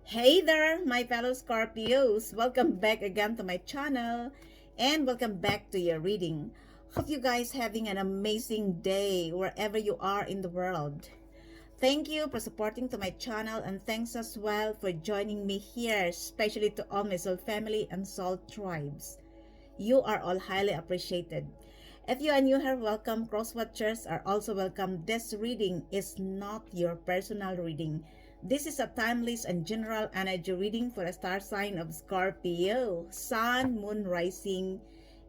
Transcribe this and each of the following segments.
Hey there, my fellow Scorpios. Welcome back again to my channel and welcome back to your reading. Hope you guys having an amazing day wherever you are in the world. Thank you for supporting to my channel and thanks as well for joining me here, especially to all my soul family and soul tribes. You are all highly appreciated. If you are new here, welcome. Cross watchers are also welcome. This reading is not your personal reading. This is a timeless and general energy reading for a star sign of Scorpio, Sun, Moon, Rising,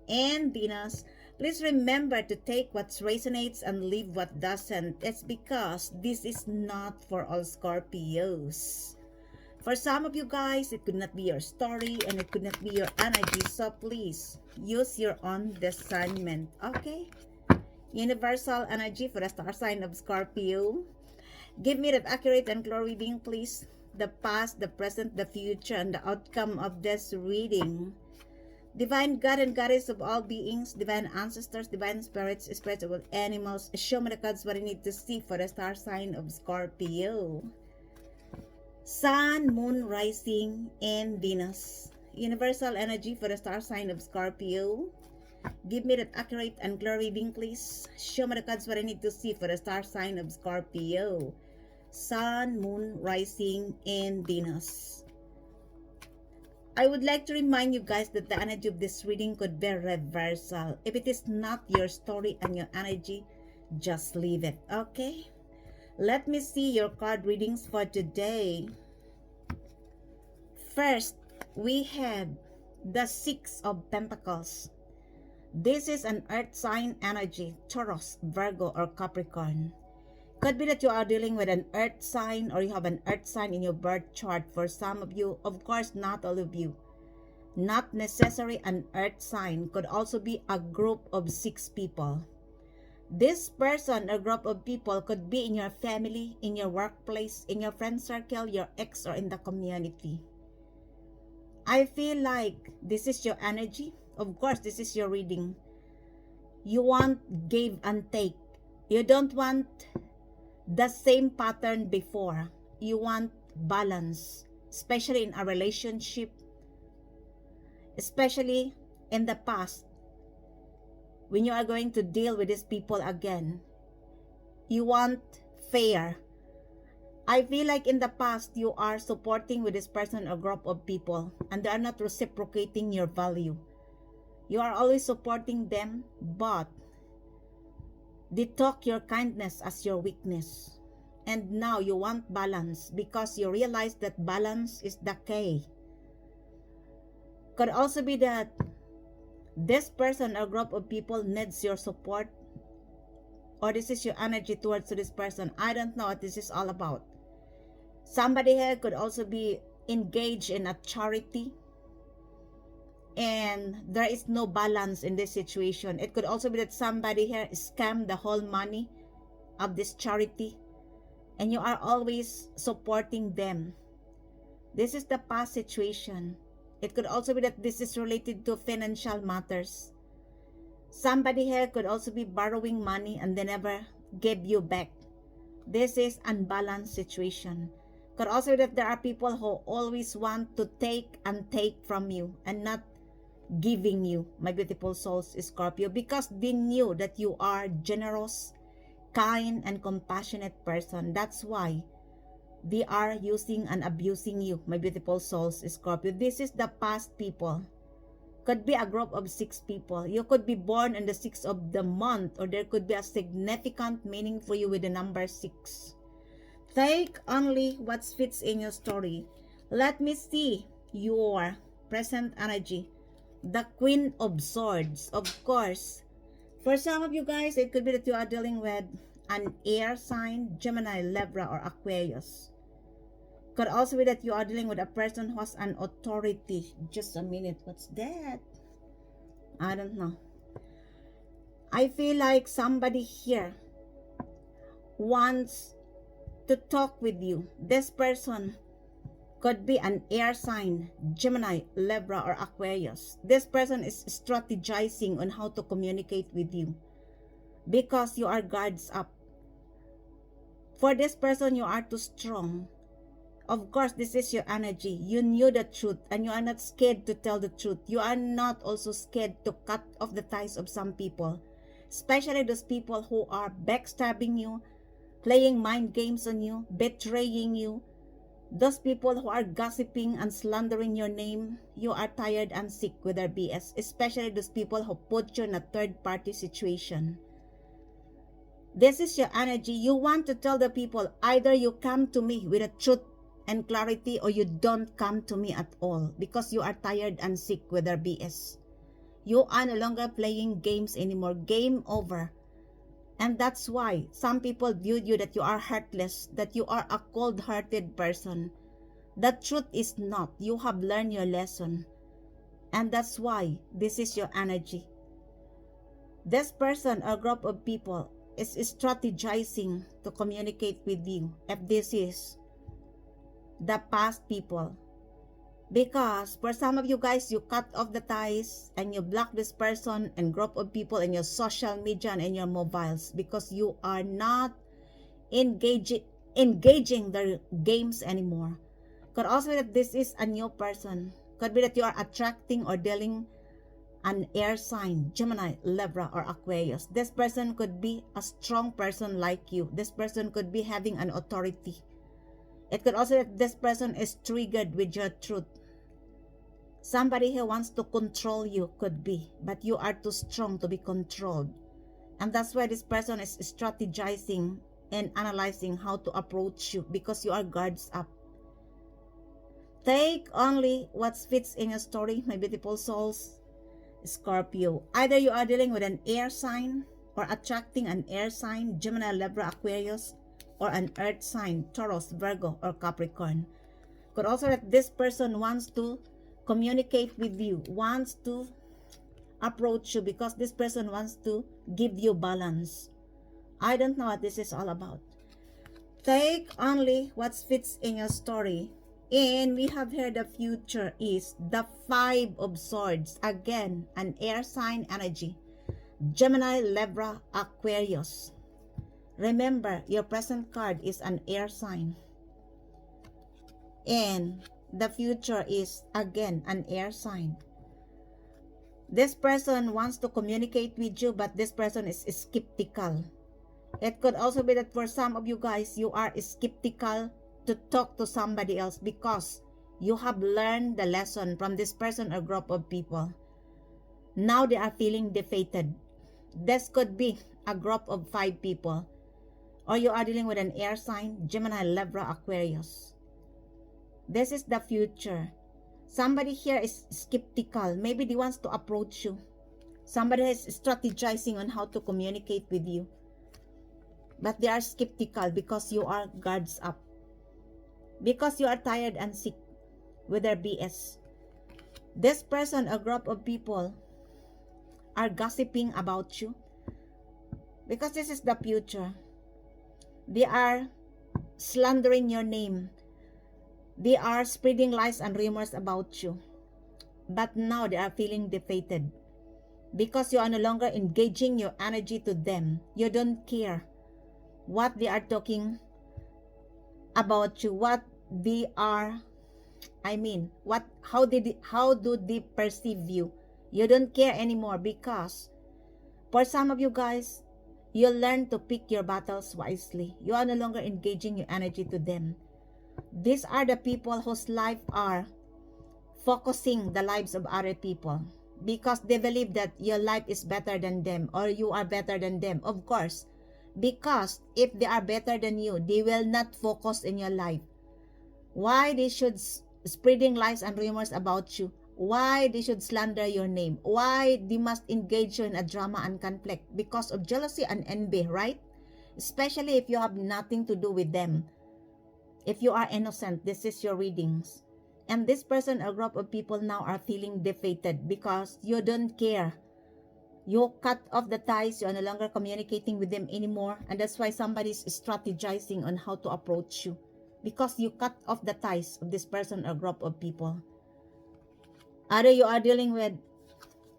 and Venus. Please remember to take what resonates and leave what doesn't. It's because this is not for all Scorpios. For some of you guys, it could not be your story and it could not be your energy. So please use your own discernment. Okay? Universal energy for the star sign of Scorpio. Give me that accurate and clear reading, please. The past, the present, the future, and the outcome of this reading. Divine God and Goddess of all beings, divine ancestors, divine spirits, spiritual animals, show me the cards what I need to see for the star sign of Scorpio. Sun, Moon, Rising, and Venus. Universal energy for the star sign of Scorpio. Give me that accurate and clear reading, please. Show me the cards what I need to see for the star sign of Scorpio. Sun, Moon, Rising, and Venus. I would like to remind you guys that the energy of this reading could be reversal. If it is not your story and your energy, just leave it, okay? Let me see your card readings for today. First, we have the Six of Pentacles. This is an earth sign energy, Taurus, Virgo, or Capricorn. Could be that you are dealing with an earth sign or you have an earth sign in your birth chart. For some of you, of course, not all of you. Not necessarily an earth sign. Could also be a group of 6 people. This person or group of people could be in your family, in your workplace, in your friend circle, your ex, or in the community. I feel like this is your energy. Of course, this is your reading. You want give and take. You don't want the same pattern before. You want balance, especially in a relationship, especially in the past. When you are going to deal with these people again, you want fair. I feel like in the past you are supporting with this person or group of people and they are not reciprocating your value. You are always supporting them, but they took your kindness as your weakness. And now you want balance because you realize that balance is the key. Could also be that this person or group of people needs your support, or this is your energy towards this person. I don't know what this is all about. Somebody here could also be engaged in a charity and there is no balance in this situation. It could also be that somebody here scammed the whole money of this charity and you are always supporting them. This is the past situation. It could also be that this is related to financial matters. Somebody here could also be borrowing money and they never gave you back. This is unbalanced situation. Could also be that there are people who always want to take and take from you and not giving you, my beautiful souls, Scorpio, because they knew that you are generous, kind, and compassionate person. That's why they are using and abusing you, my beautiful souls, Scorpio. This is the past people. Could be a group of 6 people. You could be born on the 6th of the month, or there could be a significant meaning for you with the number 6. Take only what fits in your story. Let me see your present energy. The Queen of Swords, of course. For some of you guys, it could be that you are dealing with an air sign, Gemini, Libra, or Aquarius. Could also be that you are dealing with a person who has an authority. Just a minute, what's that? I don't know. I feel like somebody here wants to talk with you. This person could be an air sign, Gemini, Libra, or Aquarius. This person is strategizing on how to communicate with you because you are guards up. For this person, you are too strong. Of course, this is your energy. You knew the truth and you are not scared to tell the truth. You are not also scared to cut off the ties of some people, especially those people who are backstabbing you, playing mind games on you, betraying you. Those people who are gossiping and slandering your name, you are tired and sick with their BS, especially those people who put you in a third-party situation. This is your energy. You want to tell the people, either you come to me with a truth and clarity or you don't come to me at all, because you are tired and sick with their BS. You are no longer playing games anymore. Game over. And that's why some people viewed you that you are heartless, that you are a cold-hearted person. The truth is not. You have learned your lesson. And that's why this is your energy. This person or group of people is strategizing to communicate with you if this is the past people. Because for some of you guys, you cut off the ties and you block this person and group of people in your social media and in your mobiles because you are not engaging their games anymore. Could also be that this is a new person. Could be that you are attracting or dealing an air sign, Gemini, Libra, or Aquarius. This person could be a strong person like you. This person could be having an authority. It could also be that this person is triggered with your truth. Somebody who wants to control you could be, but you are too strong to be controlled. And that's why this person is strategizing and analyzing how to approach you because you are guards up. Take only what fits in your story, my beautiful souls. Scorpio. Either you are dealing with an air sign or attracting an air sign, Gemini, Libra, Aquarius, or an earth sign, Taurus, Virgo, or Capricorn. Could also that this person wants to communicate with you, wants to approach you because this person wants to give you balance. I don't know what this is all about. Take only what fits in your story. And we have here the future is the Five of Swords. Again, an air sign energy. Gemini, Libra, Aquarius. Remember, your present card is an air sign. And the future is, again, an air sign. This person wants to communicate with you, but this person is skeptical. It could also be that for some of you guys, you are skeptical to talk to somebody else because you have learned the lesson from this person or group of people. Now they are feeling defeated. This could be a group of 5 people. Or you are dealing with an air sign, Gemini, Libra, Aquarius. This is the future. Somebody here is skeptical. Maybe they wants to approach you. Somebody is strategizing on how to communicate with you. But they are skeptical because you are guards up. Because you are tired and sick with their BS. This person, a group of people, are gossiping about you. Because this is the future. They are slandering your name. They are spreading lies and rumors about you. But now they are feeling defeated. Because you are no longer engaging your energy to them. You don't care what they are talking about you. What they are, how do they perceive you? You don't care anymore because for some of you guys, you learn to pick your battles wisely. You are no longer engaging your energy to them. These are the people whose life are focusing the lives of other people because they believe that your life is better than them or you are better than them. Of course, because if they are better than you, they will not focus in your life. Why they should spreading lies and rumors about you? Why they should slander your name? Why they must engage you in a drama and conflict? Because of jealousy and envy, right? Especially if you have nothing to do with them. If you are innocent, this is your readings. And this person or group of people now are feeling defeated because you don't care. You cut off the ties. You are no longer communicating with them anymore. And that's why somebody is strategizing on how to approach you. Because you cut off the ties of this person or group of people. Either you are dealing with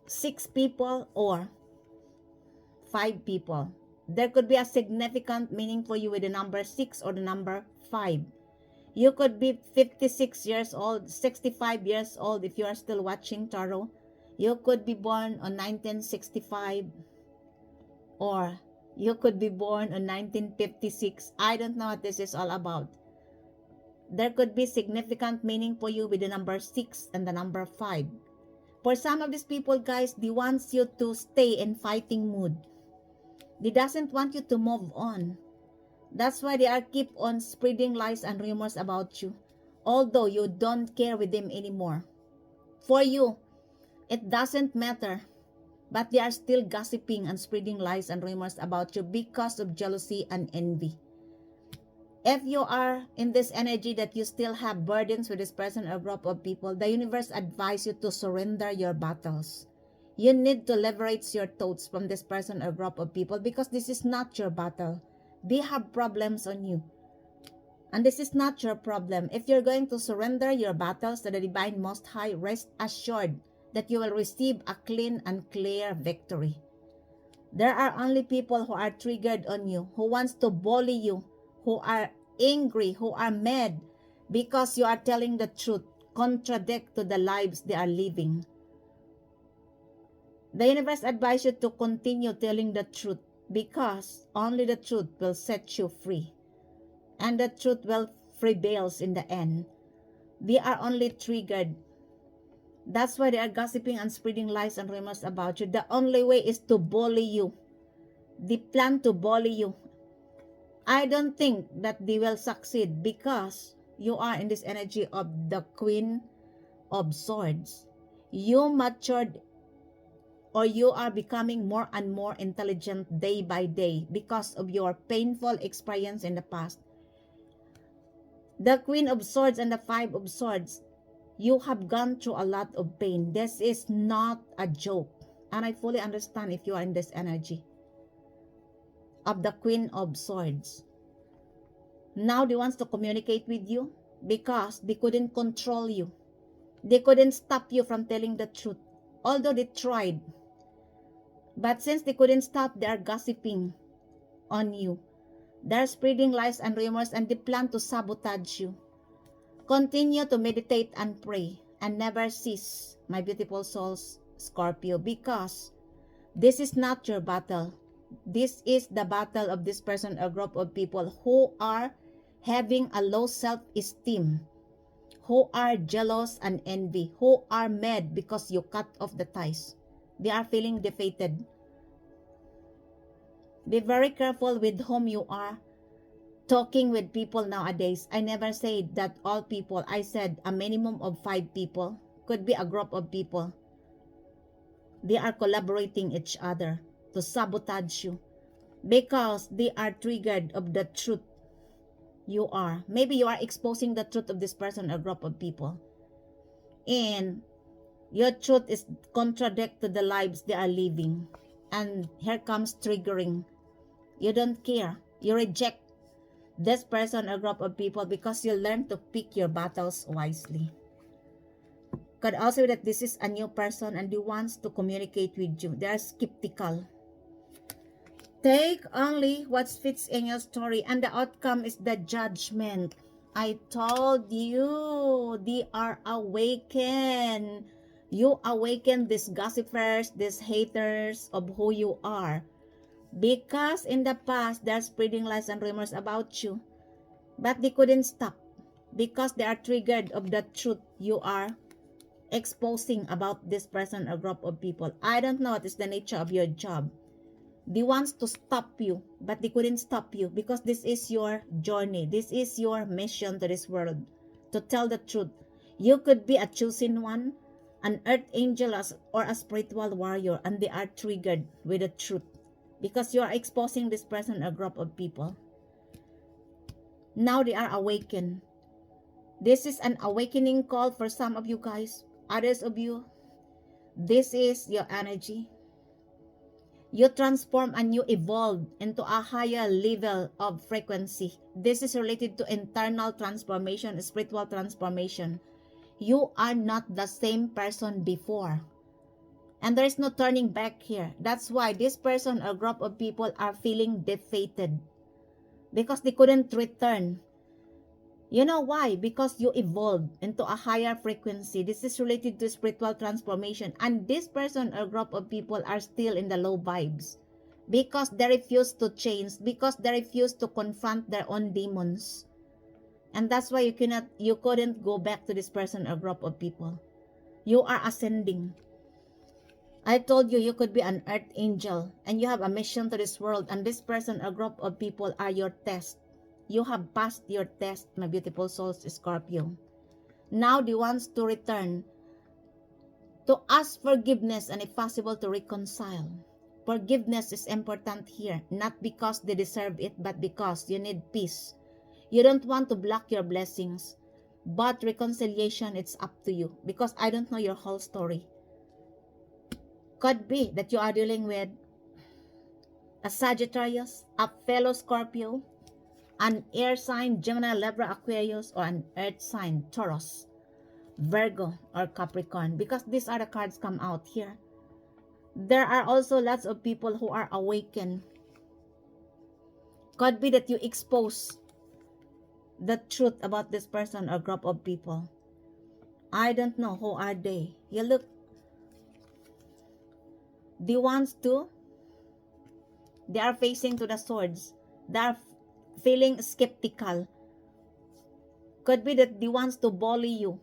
6 people or 5 people. There could be a significant meaning for you with the number 6 or the number 5. You could be 56 years old, 65 years old if you are still watching tarot. You could be born on 1965, or you could be born on 1956. I don't know what this is all about. There could be significant meaning for you with the number 6 and the number 5. For some of these people, guys, they want you to stay in fighting mood. They doesn't want you to move on. That's why they are keep on spreading lies and rumors about you. Although you don't care with them anymore. For you, it doesn't matter. But they are still gossiping and spreading lies and rumors about you because of jealousy and envy. If you are in this energy that you still have burdens with this person or group of people, the universe advises you to surrender your battles. You need to liberate your thoughts from this person or group of people because this is not your battle. They have problems on you. And this is not your problem. If you're going to surrender your battles to the Divine Most High, rest assured that you will receive a clean and clear victory. There are only people who are triggered on you, who wants to bully you, who are angry, who are mad because you are telling the truth, contradict to the lives they are living. The universe advises you to continue telling the truth because only the truth will set you free. And the truth will prevail in the end. They are only triggered. That's why they are gossiping and spreading lies and rumors about you. The only way is to bully you. They plan to bully you. I don't think that they will succeed because you are in this energy of the Queen of Swords. You matured, or you are becoming more and more intelligent day by day because of your painful experience in the past. The Queen of Swords and the Five of Swords, you have gone through a lot of pain. This is not a joke. And I fully understand if you are in this energy of the Queen of Swords. Now they want to communicate with you because they couldn't control you. They couldn't stop you from telling the truth. Although they tried. But since they couldn't stop, they are gossiping on you. They're spreading lies and rumors and they plan to sabotage you. Continue to meditate and pray and never cease, my beautiful souls, Scorpio, because this is not your battle. This is the battle of this person or group of people who are having a low self-esteem, who are jealous and envy, who are mad because you cut off the ties. They are feeling defeated. Be very careful with whom you are talking with people nowadays. I never said that all people. I said a minimum of 5 people. Could be a group of people. They are collaborating each other to sabotage you because they are triggered of the truth you are. Maybe you are exposing the truth of this person or group of people. And your truth is contradict to the lives they are living. And here comes triggering. You don't care. You reject this person or group of people because you learn to pick your battles wisely. Could also be that this is a new person and they wants to communicate with you. They are skeptical. Take only what fits in your story, and the outcome is the judgment. I told you, they are awakened. You awaken these gossipers, these haters of who you are. Because in the past, they're spreading lies and rumors about you. But they couldn't stop. Because they are triggered of the truth you are exposing about this person or group of people. I don't know what is the nature of your job. They want to stop you, but they couldn't stop you because this is your journey. This is your mission to this world, to tell the truth. You could be a chosen one, an earth angel or a spiritual warrior, and they are triggered with the truth because you are exposing this person or group of people. Now they are awakened. This is an awakening call for some of you guys. Others of you, this is your energy. You transform and you evolve into a higher level of frequency. This is related to internal transformation, spiritual transformation. You are not the same person before. And there is no turning back here. That's why this person or group of people are feeling defeated. Because they couldn't return. You know why? Because you evolved into a higher frequency. This is related to spiritual transformation. And this person or group of people are still in the low vibes. Because they refuse to change. Because they refuse to confront their own demons. And that's why you couldn't go back to this person or group of people. You are ascending. I told you could be an earth angel and you have a mission to this world, and this person or group of people are your test. You have passed your test, my beautiful souls, Scorpio. Now they want to return to ask forgiveness and if possible to reconcile. Forgiveness is important here, not because they deserve it, but because you need peace. You don't want to block your blessings, but reconciliation, it's up to you, because I don't know your whole story. Could be that you are dealing with a Sagittarius, a fellow Scorpio, an air sign, Gemini, Libra, Aquarius, or an earth sign, Taurus, Virgo, or Capricorn, because these are the cards come out here. There are also lots of people who are awakened. Could be that you expose the truth about this person or group of people. I don't know who are they. You look, the ones too, they are facing to the swords. They are feeling skeptical. Could be that they wants to bully you.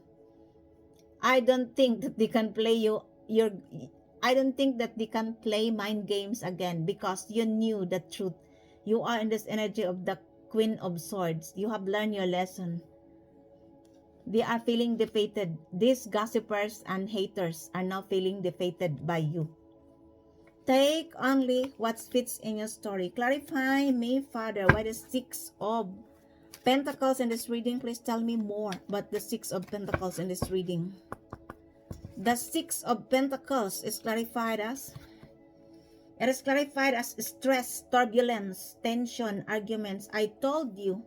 I don't think that they can play I don't think that they can play mind games again, because you knew the truth. You are in this energy of the Queen of Swords. You have learned your lesson. They are feeling defeated. These gossipers and haters are now feeling defeated by you. Take only what fits in your story. Clarify me, Father, why the Six of Pentacles in this reading? Please tell me more about the Six of Pentacles in this reading. The Six of Pentacles is clarified as, it is clarified as stress, turbulence, tension, arguments. I told you.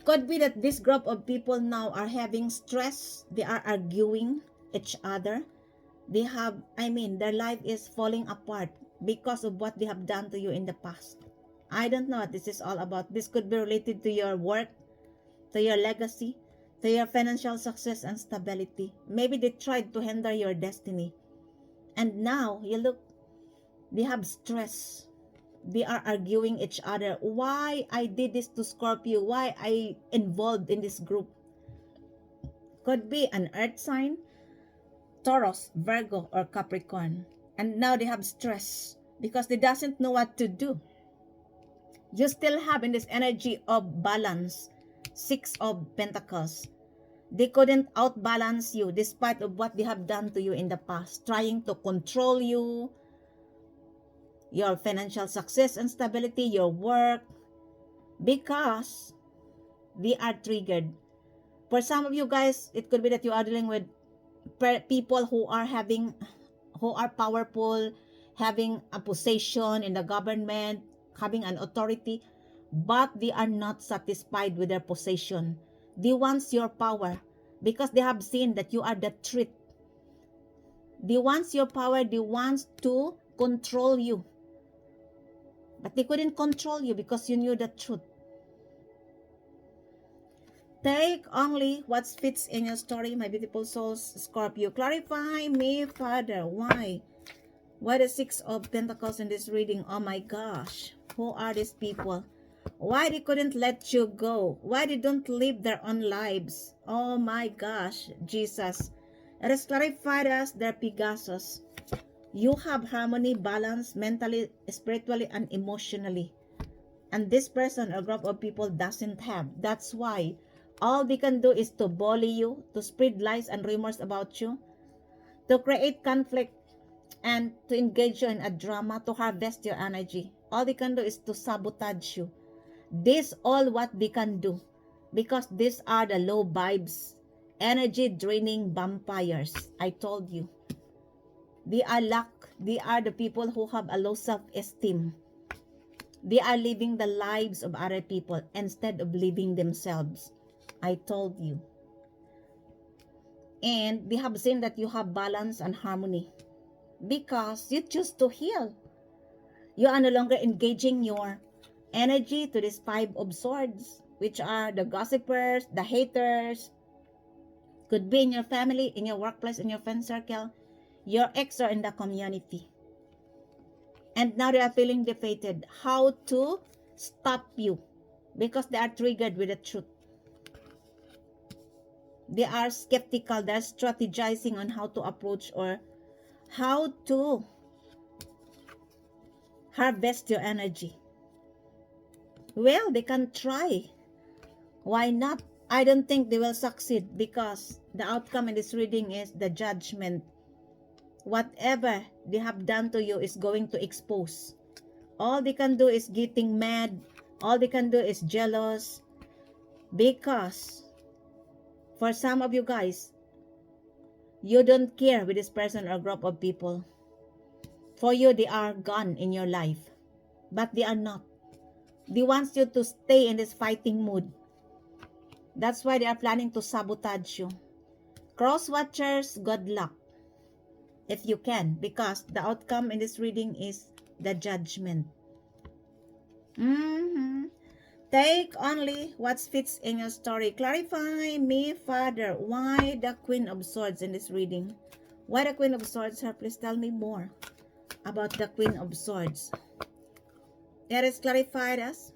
Could be that this group of people now are having stress. They are arguing each other. They have, their life is falling apart because of what they have done to you in the past. I don't know what this is all about. This could be related to your work, to your legacy, to your financial success and stability. Maybe they tried to hinder your destiny. And now, you look, they have stress. They are arguing each other. Why I did this to Scorpio? Why I involved in this group? Could be an earth sign, Taurus, Virgo, or Capricorn. And now they have stress because they doesn't know what to do. You still have in this energy of balance, Six of Pentacles. They couldn't outbalance you despite of what they have done to you in the past, trying to control you, your financial success and stability, your work, because they are triggered. For some of you guys, it could be that you are dealing with people who are powerful, having a position in the government, having an authority, but they are not satisfied with their position. They want your power because they have seen that you are the truth. They want your power. They want to control you. But they couldn't control you because you knew the truth. Take only what fits in your story, my beautiful souls, Scorpio. Clarify me, Father. Why? Why the Six of Pentacles in this reading? Oh my gosh. Who are these people? Why they couldn't let you go? Why they don't live their own lives? Oh my gosh, Jesus. It is clarified as their Pegasus. You have harmony, balance, mentally, spiritually, and emotionally. And this person or group of people doesn't have. That's why all they can do is to bully you, to spread lies and rumors about you, to create conflict, and to engage you in a drama, to harvest your energy. All they can do is to sabotage you. This all what they can do, because these are the low vibes, energy draining vampires. I told you. They are the people who have a low self-esteem. They are living the lives of other people instead of living themselves. I told you. And they have seen that you have balance and harmony because you choose to heal. You are no longer engaging your energy to this Five of Swords. which are the gossipers, the haters, could be in your family, in your workplace, in your friend circle, your ex, or in the community. And now they are feeling defeated. How to stop you? Because they are triggered with the truth. They are skeptical. They're strategizing on how to approach or how to harvest your energy. Well, they can try. Why not? I don't think they will succeed because the outcome in this reading is the judgment. Whatever they have done to you is going to expose. All they can do is getting mad. All they can do is jealous. Because for some of you guys, you don't care with this person or group of people. For you, they are gone in your life. But they are not. They want you to stay in this fighting mood. That's why they are planning to sabotage you. Cross watchers, good luck. If you can. Because the outcome in this reading is the judgment. Take only what fits in your story. Clarify me, Father, why the Queen of Swords in this reading? Why the Queen of Swords, sir? Please tell me more about the Queen of Swords. It is clarified as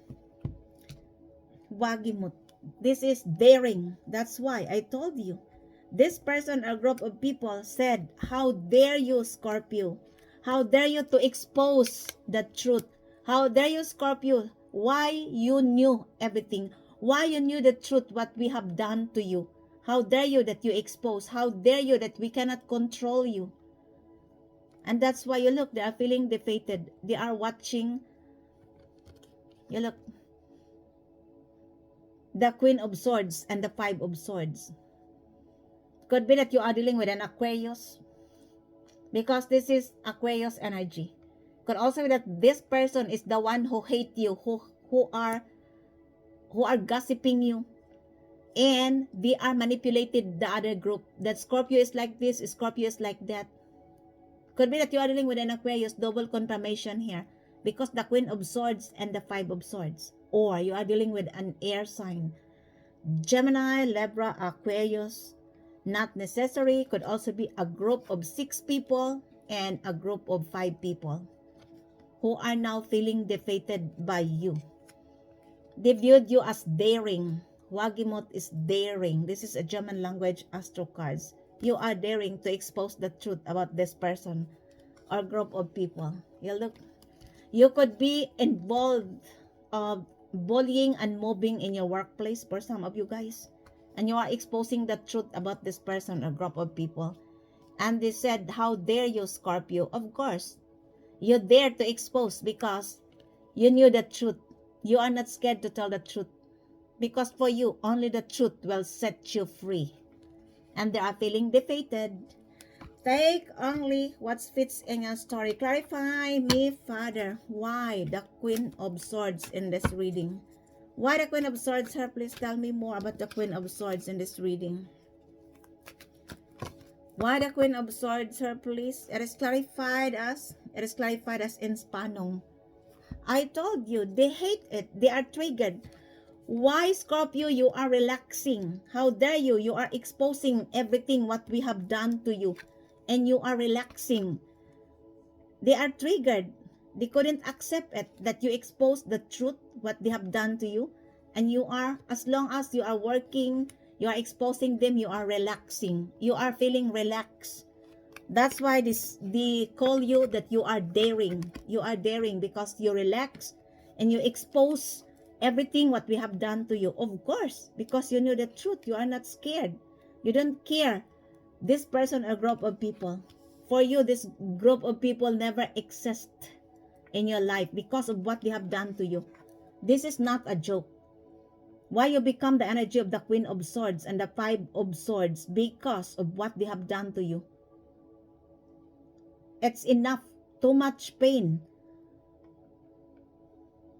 Wagimut. This is daring. That's why I told you. This person or group of people said, how dare you, Scorpio? How dare you to expose the truth? How dare you, Scorpio? Why you knew everything? Why you knew the truth, what we have done to you? How dare you that you expose? How dare you that we cannot control you? And that's why you look, they are feeling defeated. They are watching. You look, the Queen of Swords and the Five of Swords. Could be that you are dealing with an Aquarius. Because this is Aquarius energy. Could also be that this person is the one who hate you, who are gossiping you, and they are manipulated the other group. That Scorpio is like this, Scorpio is like that. Could be that you are dealing with an Aquarius, double confirmation here, because the Queen of Swords and the Five of Swords. Or you are dealing with an air sign, Gemini, Libra, Aquarius. Not necessary. Could also be a group of 6 people and a group of 5 people who are now feeling defeated by you. They viewed you as daring. Wagimut is daring. This is a German language astro cards. You are daring to expose the truth about this person or group of people. You look, you could be involved of bullying and mobbing in your workplace for some of you guys. And you are exposing the truth about this person or group of people. And they said, how dare you, Scorpio? Of course, you dare to expose because you knew the truth. You are not scared to tell the truth. Because for you, only the truth will set you free. And they are feeling defeated. Take only what fits in your story. Clarify me, Father, why the Queen of Swords in this reading? Why the Queen of Swords, sir? Please tell me more about the Queen of Swords in this reading. Why the Queen of Swords, sir? Please. It is clarified as in Spanong. I told you, they hate it. They are triggered. Why, Scorpio, you are relaxing? How dare you? You are exposing everything what we have done to you. And you are relaxing. They are triggered. They couldn't accept it that you exposed the truth, what they have done to you. And you are, as long as you are working, you are exposing them, you are relaxing. You are feeling relaxed. That's why they call you that you are daring. You are daring because you relax and you expose everything what we have done to you. Of course, because you know the truth. You are not scared. You don't care this person or group of people. For you, this group of people never exist in your life because of what they have done to you. This is not a joke. Why you become the energy of the Queen of Swords and the Five of Swords? Because of what they have done to you. It's enough. Too much pain.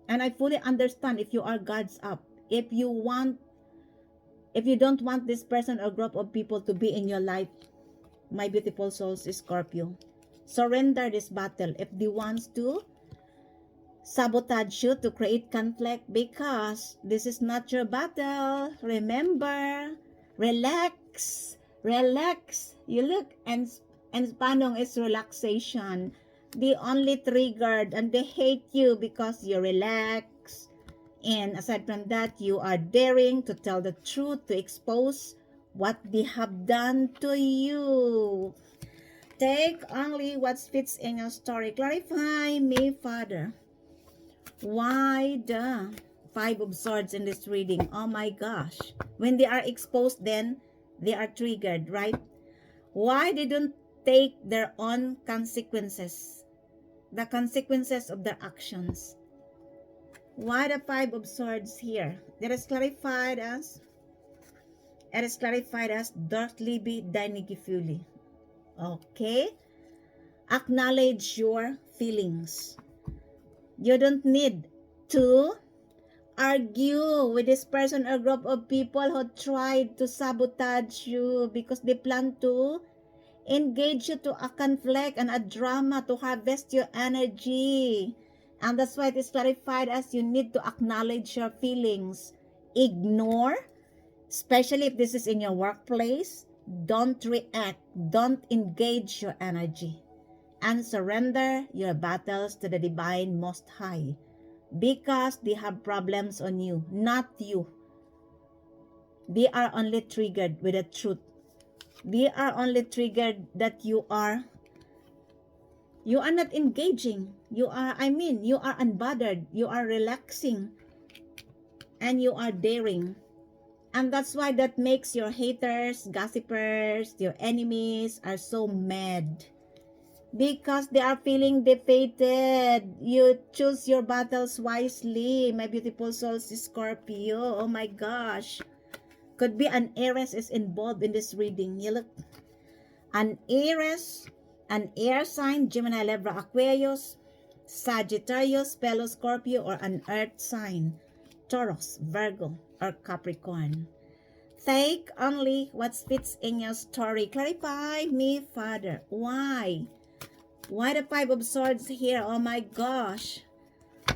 And I fully understand if you are guards up. If you don't want this person or group of people to be in your life, my beautiful souls, is Scorpio, surrender this battle. If they want to sabotage you to create conflict because this is not your battle. Remember, relax, relax. You look, and Panong is relaxation. They only triggered and they hate you because you relax. And aside from that, you are daring to tell the truth, to expose what they have done to you. Take only what fits in your story. Clarify me, Father. Why the Five of Swords in this reading? Oh my gosh. When they are exposed, then they are triggered, right? Why they don't take their own consequences? The consequences of their actions. Why the Five of Swords here? It is clarified as Dort Libi Dynigifuli. Okay? Acknowledge your feelings. You don't need to argue with this person or group of people who tried to sabotage you because they plan to engage you to a conflict and a drama to harvest your energy. And that's why it is clarified as you need to acknowledge your feelings. Ignore, especially if this is in your workplace. Don't react. Don't engage your energy. And surrender your battles to the Divine Most High. Because they have problems on you, not you. They are only triggered with the truth. They are only triggered that you are not engaging. You are unbothered. You are relaxing. And you are daring. And that's why that makes your haters, gossipers, your enemies are so mad. Because they are feeling defeated. You choose your battles wisely, my beautiful souls, Scorpio. Oh my gosh. Could be an Aries is involved in this reading. You look. An Aries, an air sign, Gemini, Libra, Aquarius, Sagittarius, fellow Scorpio, or an earth sign, Taurus, Virgo, or Capricorn. Take only what fits in your story. Clarify me, Father. Why? Why the Five of Swords here? Oh my gosh.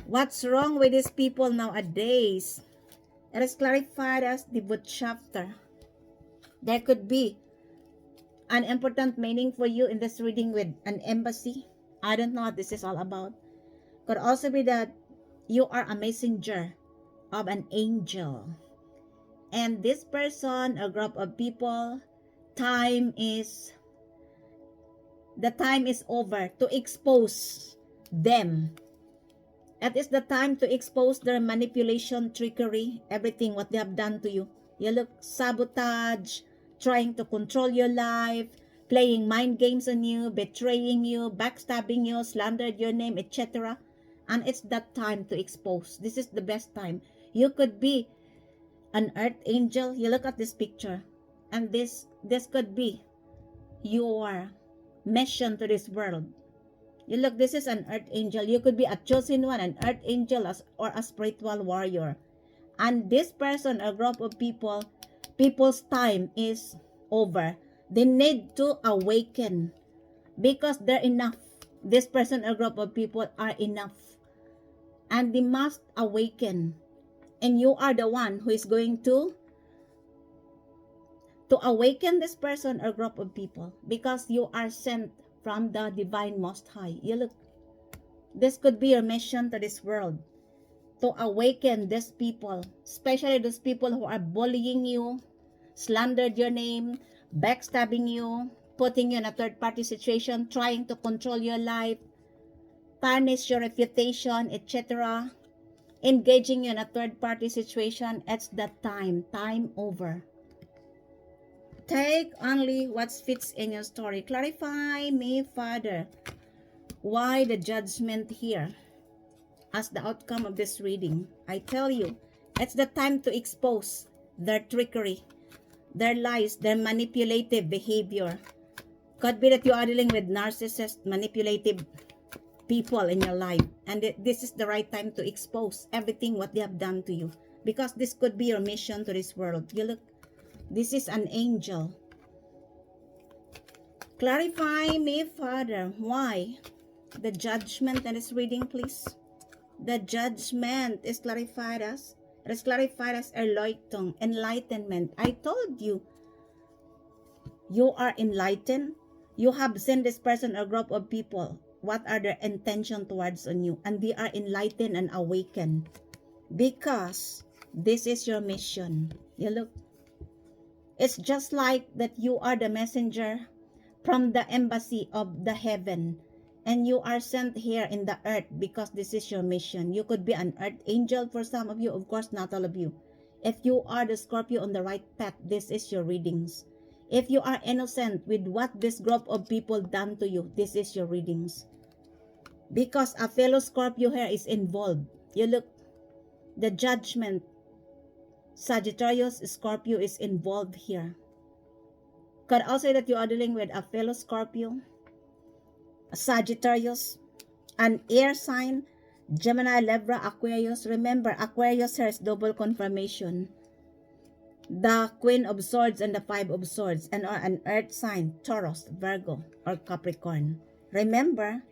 What's wrong with these people nowadays? It is clarified as the book chapter. There could be an important meaning for you in this reading with an embassy. I don't know what this is all about. Could also be that you are a messenger of an angel. And this person, a group of people, the time is over to expose them. It is the time to expose their manipulation, trickery, everything what they have done to you. You look, sabotage, trying to control your life, playing mind games on you, betraying you, backstabbing you, slandered your name, etc. And it's that time to expose. This is the best time. You could be an earth angel. You look at this picture, and this could be your mission to this world. You look, this is an earth angel. You could be a chosen one, an earth angel, or a spiritual warrior. And this person, a group of people's time is over. They need to awaken because they're enough. This person, a group of people are enough. And they must awaken. And you are the one who is going to awaken this person or group of people because you are sent from the Divine Most High. You look, this could be your mission to this world, to awaken these people, especially those people who are bullying you, slandered your name, backstabbing you, putting you in a third-party situation, trying to control your life, tarnish your reputation, etc., engaging you in a third-party situation. It's that time over. Take only what fits in your story. Clarify me, Father. Why the judgment here as the outcome of this reading? I tell you, it's the time to expose their trickery, their lies, their manipulative behavior. Could be that you are dealing with narcissist, manipulative people in your life. And this is the right time to expose everything what they have done to you. Because this could be your mission to this world. You look, this is an angel. Clarify me, Father. Why? The judgment in this reading, please. The judgment is clarified as, it is clarified as Erleuchtung, enlightenment. I told you, you are enlightened. You have seen this person or group of people. What are their intention towards on you? And they are enlightened and awakened. Because this is your mission. You look. It's just like that you are the messenger from the embassy of the heaven. And you are sent here in the earth because this is your mission. You could be an earth angel for some of you. Of course, not all of you. If you are the Scorpio on the right path, this is your readings. If you are innocent with what this group of people done to you, this is your readings. Because a fellow Scorpio here is involved. You look, the judgment, Sagittarius, Scorpio is involved here. Could also say that you are dealing with a fellow Scorpio, a Sagittarius, an air sign, Gemini, Libra, Aquarius. Remember, Aquarius here is double confirmation. The Queen of Swords and the Five of Swords, and an earth sign, Taurus, Virgo, or Capricorn. Remember,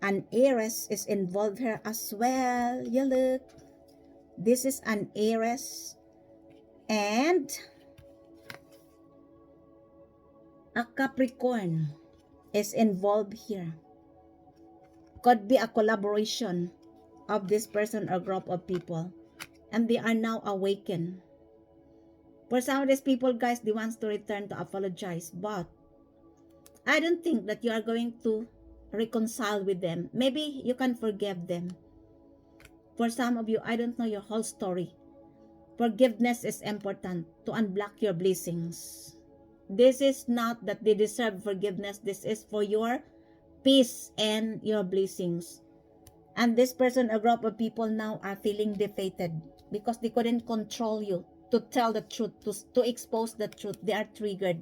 an Aries is involved here as well. You look, this is an Aries, and a Capricorn is involved here. Could be a collaboration of this person or group of people, and they are now awakened. For some of these people, guys, they want to return to apologize, but I don't think that you are going to reconcile with them. Maybe you can forgive them. For some of you, I don't know your whole story. Forgiveness is important to unblock your blessings. This is not that they deserve forgiveness. This is for your peace and your blessings. And this person, a group of people now are feeling defeated because they couldn't control you to tell the truth, to expose the truth. They are triggered.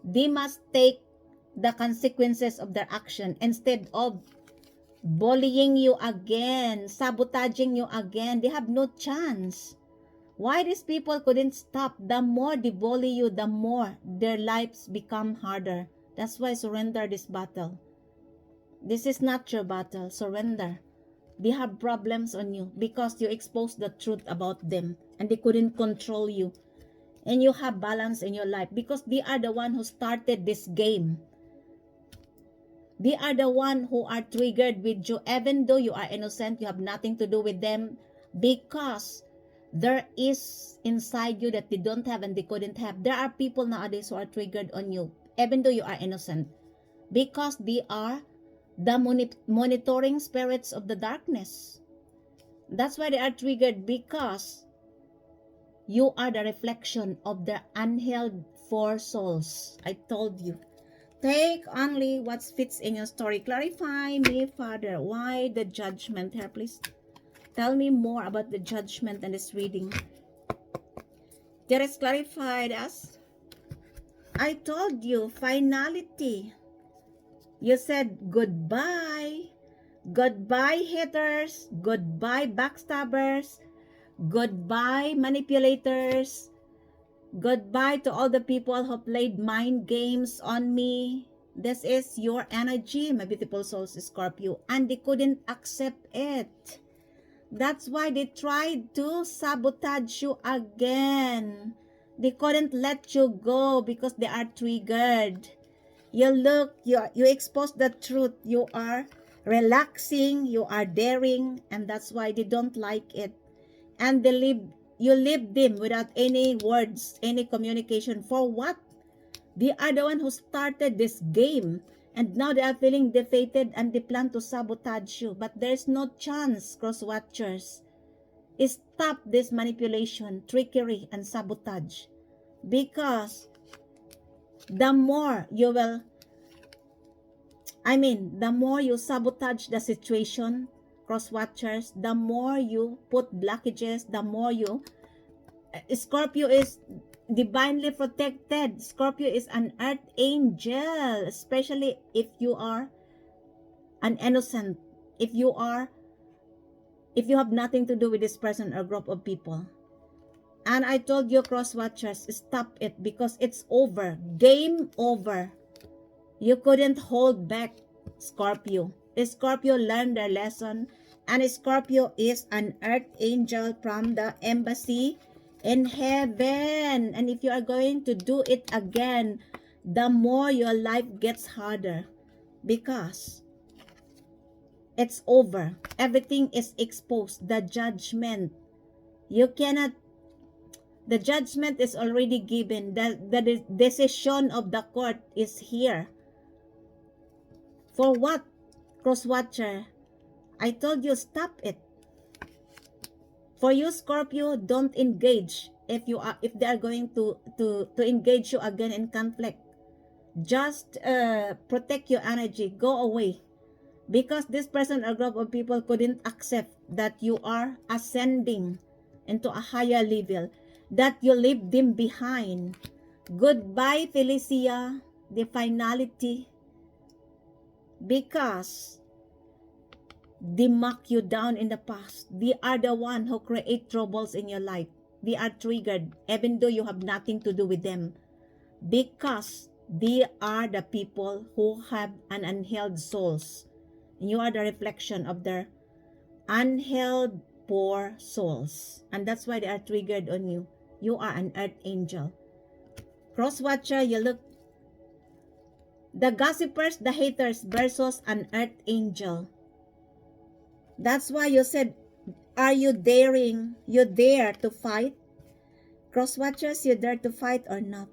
They must take the consequences of their action instead of bullying you again, sabotaging you again. They have no chance. Why these people couldn't stop? The more they bully you, the more their lives become harder. That's why surrender this battle. This is not your battle. Surrender. They have problems on you because you exposed the truth about them and they couldn't control you. And you have balance in your life because they are the one who started this game. They are the one who are triggered with you. Even though you are innocent, you have nothing to do with them, because there is inside you that they don't have and they couldn't have. There are people nowadays who are triggered on you, even though you are innocent, because they are the monitoring spirits of the darkness. That's why they are triggered, because you are the reflection of their unhealed four souls. I told you. Take only what fits in your story. Clarify me, Father. Why the judgment here, please? Tell me more about the judgment and this reading. There is clarified as, I told you, finality. You said goodbye. Goodbye, haters. Goodbye, backstabbers. Goodbye, manipulators. Goodbye to all the people who played mind games on me. This is your energy, my beautiful souls, Scorpio, and they couldn't accept it. That's why they tried to sabotage you again. They couldn't let you go because they are triggered. You look, you expose the truth. You are relaxing, you are daring, and that's why they don't like it. And you leave them without any words, any communication. For what? They are the one who started this game, and now they are feeling defeated and they plan to sabotage you. But there's no chance, cross watchers. Stop this manipulation, trickery, and sabotage. Because the more you will, the more you sabotage the situation, cross watchers, the more you put blockages, the more you, Scorpio is divinely protected. Scorpio is an earth angel, especially if you are an innocent, if you have nothing to do with this person or group of people. And I told you, cross watchers, stop it, because it's over. Game over. You couldn't hold back, Scorpio. Scorpio learned their lesson, And Scorpio is an earth angel from the embassy in heaven. And if you are going to do it again, the more your life gets harder, because it's over. Everything is exposed. The judgment. You cannot, the judgment is already given. The decision of the court is here. For what? Crosswatcher, I told you, stop it. For you, Scorpio, don't engage. If they are going to engage you again in conflict, just protect your energy. Go away, because this person or group of people couldn't accept that you are ascending into a higher level, that you leave them behind. Goodbye, Felicia, the finality, because they mock you down in the past. They are the one who create troubles in your life. They are triggered even though you have nothing to do with them, because they are the people who have an unhealed souls. And you are the reflection of their unhealed poor souls. And that's why they are triggered on you. You are an earth angel. Crosswatcher, you look, the gossipers, the haters versus an earth angel. That's why you said, are you daring? You dare to fight? Crosswatchers, you dare to fight or not?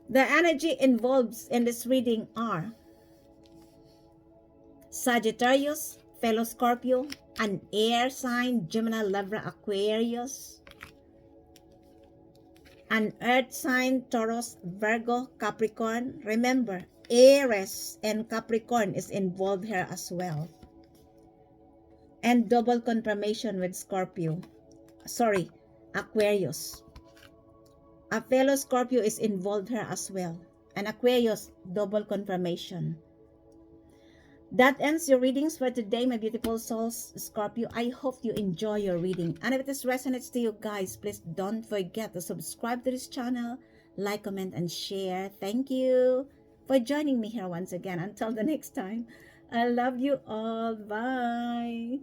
The energy involved in this reading are Sagittarius, fellow Scorpio, an air sign, Gemini, Libra, Aquarius, an earth sign, Taurus, Virgo, Capricorn. Remember, Aries and Capricorn is involved here as well. And double confirmation with Scorpio. Sorry, Aquarius. A fellow Scorpio is involved here as well. And Aquarius, double confirmation. That ends your readings for today, my beautiful souls, Scorpio. I hope you enjoy your reading. And if this resonates to you guys, please don't forget to subscribe to this channel, like, comment, and share. Thank you for joining me here once again. Until the next time, I love you all. Bye.